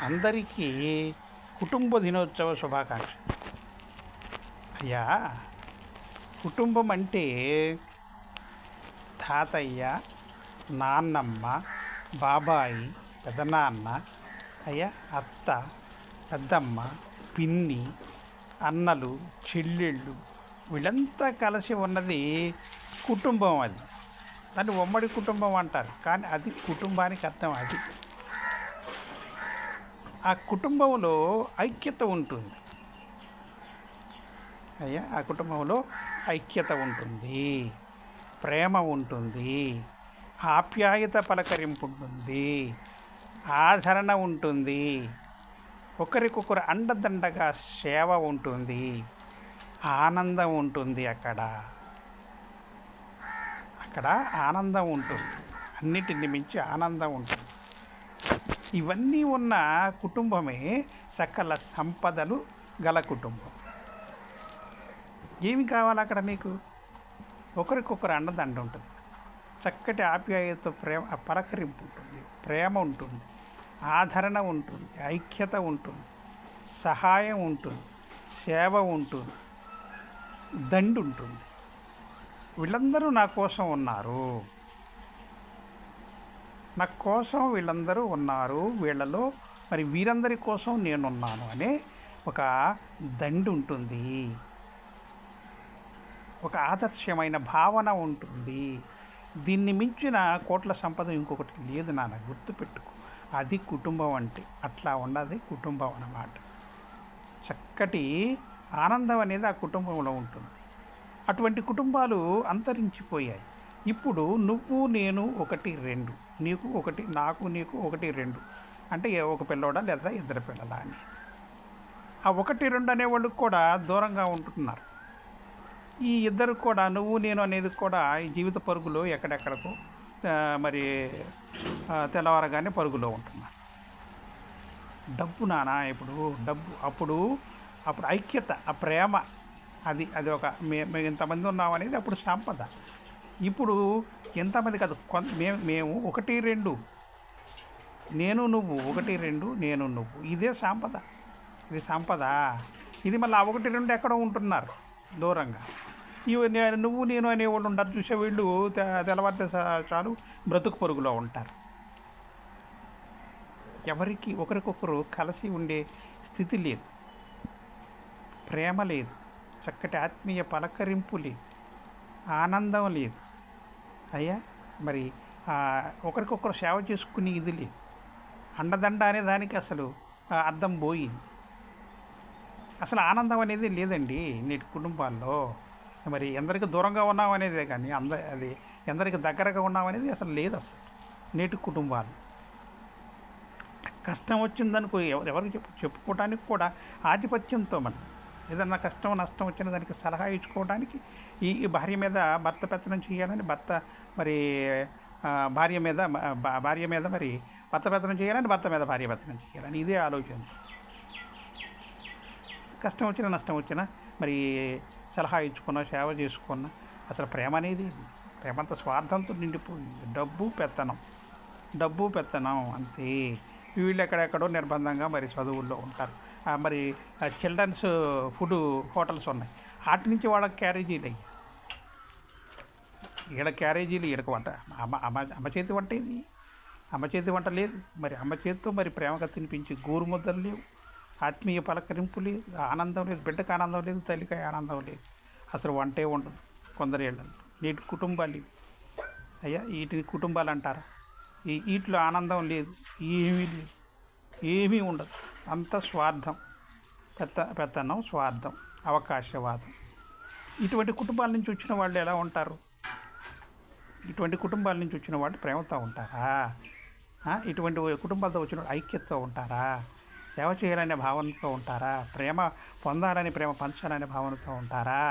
అందరికీ కుటుంబ దినోత్సవ శుభాకాంక్షలు. అయ్యా, కుటుంబం అంటే తాతయ్య, నాన్నమ్మ, బాబాయి, పెదనాన్న, అయ్యా అత్త, పెద్దమ్మ, పిన్ని, అన్నలు, చెల్లెళ్ళు, వీళ్ళంతా కలిసి ఉన్నది కుటుంబం. అది దాన్ని ఉమ్మడి కుటుంబం అంటారు, కానీ అది కుటుంబానికి అర్థం. అది ఆ కుటుంబంలో ఐక్యత ఉంటుంది. అయ్యా, ఆ కుటుంబంలో ఐక్యత ఉంటుంది, ప్రేమ ఉంటుంది, ఆప్యాయత పలకరింపు ఉంటుంది, ఆదరణ ఉంటుంది, ఒకరికొకరు అండదండగా సేవ ఉంటుంది, ఆనందం ఉంటుంది. అక్కడ ఆనందం ఉంటుంది, అన్నిటిని మించి ఆనందం ఉంటుంది. ఇవన్నీ ఉన్న కుటుంబమే సకల సంపదలు గల కుటుంబం. ఏమి కావాలి అక్కడ నీకు? ఒకరికొకరు అండదండ ఉంటుంది, చక్కటి ఆప్యాయత, ప్రేమ, పలకరింపు ఉంటుంది, ప్రేమ ఉంటుంది, ఆదరణ ఉంటుంది, ఐక్యత ఉంటుంది, సహాయం ఉంటుంది, సేవ ఉంటుంది, దండు ఉంటుంది. వీళ్ళందరూ నా కోసం ఉన్నారు, నా కోసం వీళ్ళందరూ ఉన్నారు, వీళ్ళలో మరి వీరందరి కోసం నేనున్నాను అనే ఒక దండు ఉంటుంది, ఒక ఆదర్శమైన భావన ఉంటుంది. దీన్ని మించిన కోట్ల సంపద ఇంకొకటి లేదు నాన్న, గుర్తుపెట్టుకో. అది కుటుంబం అంటే. అట్లా ఉన్నది కుటుంబం అన్నమాట. చక్కటి ఆనందం అనేది ఆ కుటుంబంలో ఉంటుంది. అటువంటి కుటుంబాలు అంతరించిపోయాయి. ఇప్పుడు నువ్వు నేను ఒకటి రెండు, నీకు ఒకటి, నాకు నీకు ఒకటి రెండు, అంటే ఒక పిల్లోడా లేదా ఇద్దరు పిల్లలా అని. ఆ ఒకటి రెండు అనేవాళ్ళు కూడా దూరంగా ఉంటున్నారు. ఈ ఇద్దరు కూడా, నువ్వు నేను అనేది కూడా ఈ జీవిత పరుగులో ఎక్కడెక్కడకు మరి తెల్లవారగానే పరుగులో ఉంటున్నారు. డబ్బు నానా, ఇప్పుడు డబ్బు, అప్పుడు ఐక్యత, ఆ ప్రేమ, అది ఒక ఇంతమంది ఉన్నాం అనేది అప్పుడు సంపద. ఇప్పుడు ఎంతమంది కాదు, మేము ఒకటి రెండు, నేను నువ్వు, ఒకటి రెండు నేను నువ్వు, ఇదే సంపద. ఇది సంపద. ఇది మళ్ళీ ఆ ఒకటి రెండు ఎక్కడో ఉంటున్నారు దూరంగా. నువ్వు నేను అనేవాళ్ళు ఉంటారు చూసే, వీళ్ళు తెల్లవారితే చాలు బ్రతుకు పరుగులో ఉంటారు. ఎవరికి ఒకరికొకరు కలిసి ఉండే స్థితి లేదు, ప్రేమ లేదు, చక్కటి ఆత్మీయ పలకరింపు లేదు, ఆనందం లేదు. అయ్యా, మరి ఒకరికొకరు సేవ చేసుకుని ఇది లేదు, అండదండ అనే దానికి అసలు అర్థం పోయింది. అసలు ఆనందం అనేది లేదండి నేటి కుటుంబాల్లో. మరి ఎందరికి దూరంగా ఉన్నాం అనేదే కానీ అది ఎందరికి దగ్గరగా ఉన్నాం అనేది అసలు లేదు అసలు నేటి కుటుంబాలు. కష్టం వచ్చిందనుకో ఎవరికి చెప్పుకోవడానికి కూడా ఆధిపత్యంతో, మనం ఏదన్నా కష్టం నష్టం వచ్చిన దానికి సలహా ఇచ్చుకోవడానికి ఈ భార్య మీద భర్త పెత్తనం చేయాలని, భర్త మరి భార్య మీద మరి భర్త పెత్తనం చేయాలని, భర్త మీద భార్య పెత్తనం చేయాలని, ఇదే ఆలోచనతో కష్టం వచ్చినా నష్టం వచ్చినా మరి సలహా ఇచ్చుకున్నా, సేవ చేసుకున్నా. అసలు ప్రేమ అనేది, ప్రేమంత స్వార్థంతో నిండిపోయింది. డబ్బు పెత్తనం అంతే. వీళ్ళు ఎక్కడెక్కడో నిర్బంధంగా మరి చదువుల్లో ఉంటారు. మరి చిల్డ్రన్స్ ఫుడ్ హోటల్స్ ఉన్నాయి, వాటి నుంచి వాళ్ళకి క్యారేజీలు అయ్యి, ఈడ క్యారేజీలు, ఈడకు వంట. అమ్మ చేతి వంట ఇది, అమ్మ చేతి వంట లేదు. మరి అమ్మ చేతితో మరి ప్రేమగా తినిపించి గోరు ముద్దలు లేవు, ఆత్మీయ పలకరింపు లేదు, ఆనందం లేదు, బిడ్డకు ఆనందం లేదు, తల్లికి ఆనందం లేదు, అసలు వంటే ఉండదు కొందరేళ్ళని. నేటి కుటుంబాలు అయ్యా, వీటిని కుటుంబాలు అంటారా? వీటిలో ఆనందం లేదు, ఏమీ ఉండదు. అంత స్వార్థం, పెత్తనం, స్వార్థం, అవకాశవాదం. ఇటువంటి కుటుంబాల నుంచి వచ్చిన వాళ్ళు ఎలా ఉంటారు? ఇటువంటి కుటుంబాల నుంచి వచ్చిన వాళ్ళు ప్రేమతో ఉంటారా? ఇటువంటి కుటుంబాలతో వచ్చిన ఐక్యతతో ఉంటారా? సేవ చేయాలనే భావనతో ఉంటారా? ప్రేమ పొందాలని, ప్రేమ పంచాలనే భావనతో ఉంటారా?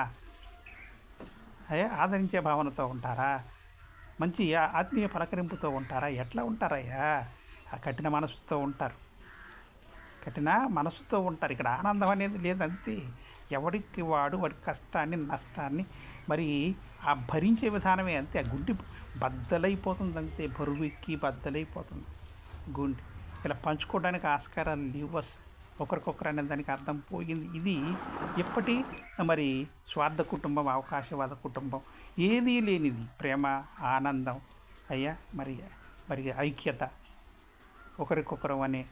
ఆదరించే భావనతో ఉంటారా? మంచి ఆత్మీయ పలకరింపుతో ఉంటారా? ఎట్లా ఉంటారయ్యా? కఠిన మనసుతో ఉంటారు, ఇక్కడ ఆనందం అనేది లేదంతే. ఎవరికి వాడి కష్టాన్ని, నష్టాన్ని మరి ఆ భరించే విధానమే అంతే. ఆ గుండె బద్దలైపోతుంది అంతే, బరువు ఎక్కి బద్దలైపోతుంది గుండె. ఇలా పంచుకోవడానికి ఆస్కారాలు లేవు అసలు. ఒకరికొకరు అనే దానికి అర్థం పోయింది. ఇది ఎప్పటి మరి స్వార్థ కుటుంబం, అవకాశవాద కుటుంబం, ఏదీ లేనిది ప్రేమ, ఆనందం అయ్యా, మరి మరి ఐక్యత, ఒకరికొకరు అనే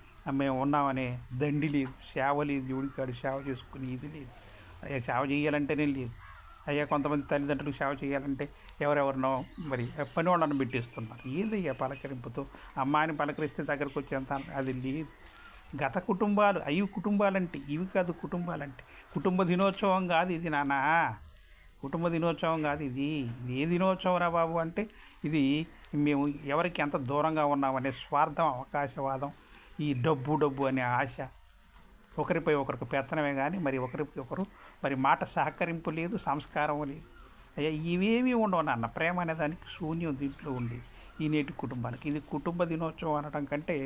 మేము ఉన్నామనే దండి లేదు, సేవ లేదు, దేవుడికాడు సేవ చేసుకుని ఇది లేదు. అయ్యా సేవ చేయాలంటేనే లేదు. అయ్యా కొంతమంది తల్లిదండ్రులకు సేవ చేయాలంటే ఎవరెవరినో మరి పని వాళ్ళని పెట్టేస్తున్నారు. ఏదయ్యా పలకరింపుతో అమ్మాయిని పలకరిస్తే దగ్గరకు వచ్చేంత అది లేదు. గత కుటుంబాలు అవి కుటుంబాలంటే ఇవి కాదు. కుటుంబాలంటే కుటుంబ దినోత్సవం కాదు ఇది నాన్న, కుటుంబ దినోత్సవం కాదు ఇది. ఇది ఏ దినోత్సవం రా బాబు అంటే ఇది మేము ఎవరికి ఎంత దూరంగా ఉన్నామనే స్వార్థం, అవకాశవాదం, ఈ డబ్బు అనే ఆశ, ఒకరిపై ఒకరికి పెత్తనమే కానీ మరి ఒకరికి ఒకరు మరి మాట సహకరింపు లేదు, సంస్కారం లేదు. అయ్యా ఇవేమీ ఉండవు నాన్న. ప్రేమ అనే దానికి శూన్యం దీంట్లో ఉంది ఈ నేటి కుటుంబానికి. ఇది కుటుంబ దినోత్సవం అనడం కంటే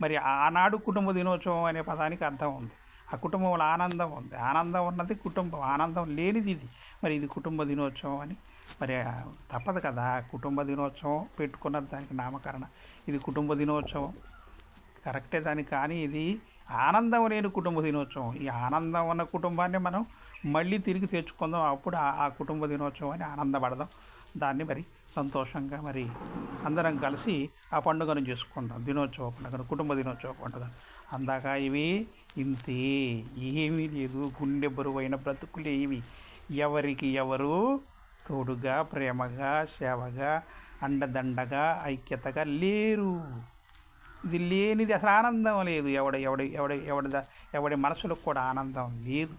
మరి ఆనాడు కుటుంబ దినోత్సవం అనే పదానికి అర్థం ఉంది. ఆ కుటుంబంలో ఆనందం ఉంది. ఆనందం ఉన్నది కుటుంబం, ఆనందం లేనిది ఇది. మరి ఇది కుటుంబ దినోత్సవం అని మరి తప్పదు కదా. కుటుంబ దినోత్సవం పెట్టుకున్నది దానికి నామకరణ. ఇది కుటుంబ దినోత్సవం కరెక్టే దానికి, కానీ ఇది ఆనందం లేని కుటుంబ దినోత్సవం. ఈ ఆనందం ఉన్న కుటుంబాన్ని మనం మళ్ళీ తిరిగి తెచ్చుకుందాం. అప్పుడు ఆ కుటుంబ దినోత్సవం అని ఆనందపడదాం. దాన్ని మరి సంతోషంగా మరి అందరం కలిసి ఆ పండుగను చేసుకుంటాం. దినోత్సవ పండుగను, కుటుంబ దినోత్సవ పండుగ. అందాక ఇవి ఇంతే, ఏమీ లేదు. గుండె బరువైన బ్రతుకులు ఇవి. ఎవరికి ఎవరు తోడుగా, ప్రేమగా, సేవగా, అండదండగా, ఐక్యతగా లేరు. ఇది లేనిది అసలు ఆనందం లేదు. ఎవడి మనసులకు కూడా ఆనందం లేదు.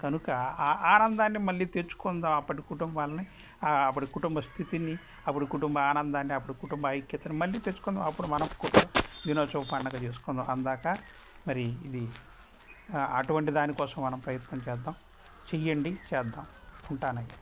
కనుక ఆ ఆనందాన్ని మళ్ళీ తెచ్చుకుందాం. అప్పటి కుటుంబాలని, అప్పటి కుటుంబ స్థితిని, అప్పుడు కుటుంబ ఆనందాన్ని, అప్పుడు కుటుంబ ఐక్యతని మళ్ళీ తెచ్చుకుందాం. అప్పుడు మనం కుటుంబ దినోత్సవ పండుగ చేసుకుందాం. అందాక మరి ఇది అటువంటి దానికోసం మనం ప్రయత్నం చేద్దాం. చెయ్యండి, చేద్దాం. ఉంటానయ్యా.